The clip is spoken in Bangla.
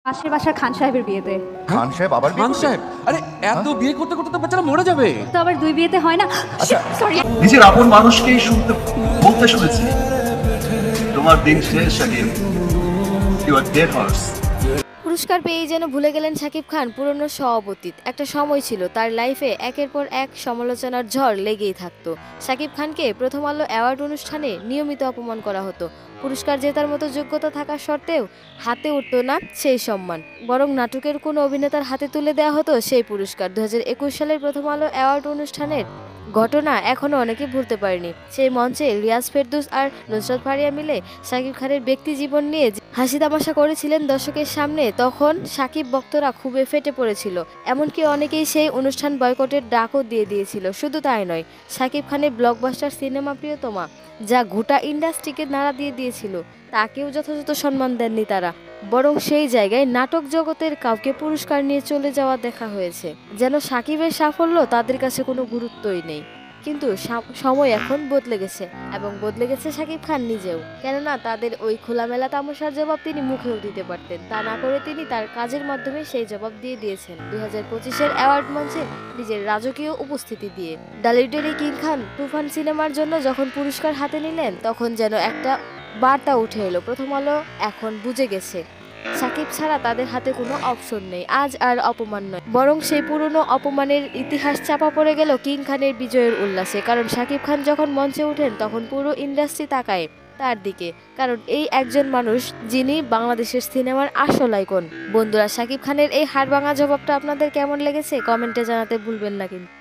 পাশের বাসার খান সাহেবের বিয়েতে। খান সাহেব আবার খান সাহেব, আরে এত বিয়ে করতে করতে তো বাচ্চারা মরে যাবে। তো আবার দুই বিয়েতে হয় না। সরি। নিজের আপন মানুষকেই বলতে শুনেছি, তোমার দিন শেষ Shakib, you are dead horse. পুরস্কার পেয়েই যেন ভুলে গেলেন শাকিব খান পুরনো অতীত। একটা সময় ছিল তার লাইফে একের পর এক সমালোচনার ঝড় লেগেই থাকতো। শাকিব খানকে প্রথম আলো অ্যাওয়ার্ড অনুষ্ঠানে নিয়মিত অপমান করা হতো। পুরস্কার জেতার মতো যোগ্যতা থাকা সত্ত্বেও হাতে উঠতো না সেই সম্মান, বরং নাটকের কোনো অভিনেতার হাতে তুলে দেওয়া হতো সেই পুরস্কার। 2021 সালের প্রথম আলো অ্যাওয়ার্ড অনুষ্ঠানের ঘটনা এখনো অনেকে ভুলতে পারেনি। সেই মঞ্চে রিয়াজ ফেরদৌস আর নুসরাত ফারিয়া মিলে শাকিব খানের ব্যক্তি জীবন নিয়ে হাসি তামাশা করেছিলেন দর্শকের সামনে। তখন শাকিব ভক্তরা খুবই ফেটে পড়েছিল, এমনকি অনেকেই সেই অনুষ্ঠান বয়কটের ডাকও দিয়ে দিয়েছিল। শুধু তাই নয়, শাকিব খানের ব্লকবাস্টার সিনেমা প্রিয়তমা, যা গোটা ইন্ডাস্ট্রিকে নাড়া দিয়ে দিয়েছিল, তাকেও যথাযথ সম্মান দেননি তারা, বরং সেই জায়গায় নাটক জগতের কাউকে পুরস্কার নিয়ে চলে যাওয়া দেখা হয়েছে, যেন শাকিবের সাফল্য তাদের কাছে কোনো গুরুত্বই নেই। কিন্তু সময় এখন বদলে গেছে, এবং বদলে গেছে শাকিব খান নিজেও। কেননা তাদের ওই খোলামেলা তামাশার জবাব তিনি মুখেও দিতে পারতেন, তা না করে তিনি তার কাজের মাধ্যমে সেই জবাব দিয়ে দিয়েছেন 2025-এর অ্যাওয়ার্ড মঞ্চে নিজের রাজকীয় উপস্থিতি দিয়ে। দ্য লিটল কিং খান তুফান সিনেমার জন্য যখন পুরস্কার হাতে নিলেন, তখন যেন একটা বার্তা উঠে এলো, প্রথম আলো এখন বুঝে গেছে শাকিব ছাড়া তাদের হাতে কোনো অপশন নেই। আজ আর অপমান নয়, বরং সেই পুরনো অপমানের ইতিহাস চাপা পড়ে গেল কিং খানের বিজয়ের উল্লাসে। কারণ শাকিব খান যখন মঞ্চে ওঠেন, তখন পুরো ইন্ডাস্ট্রি তাকায় তার দিকে, কারণ এই একজন মানুষ যিনি বাংলাদেশের সিনেমার আসল আইকন। বন্ধুরা, শাকিব খানের এই হাড়ভাঙা জবাবটা আপনাদের কেমন লেগেছে কমেন্টে জানাতে ভুলবেন না কিন্তু।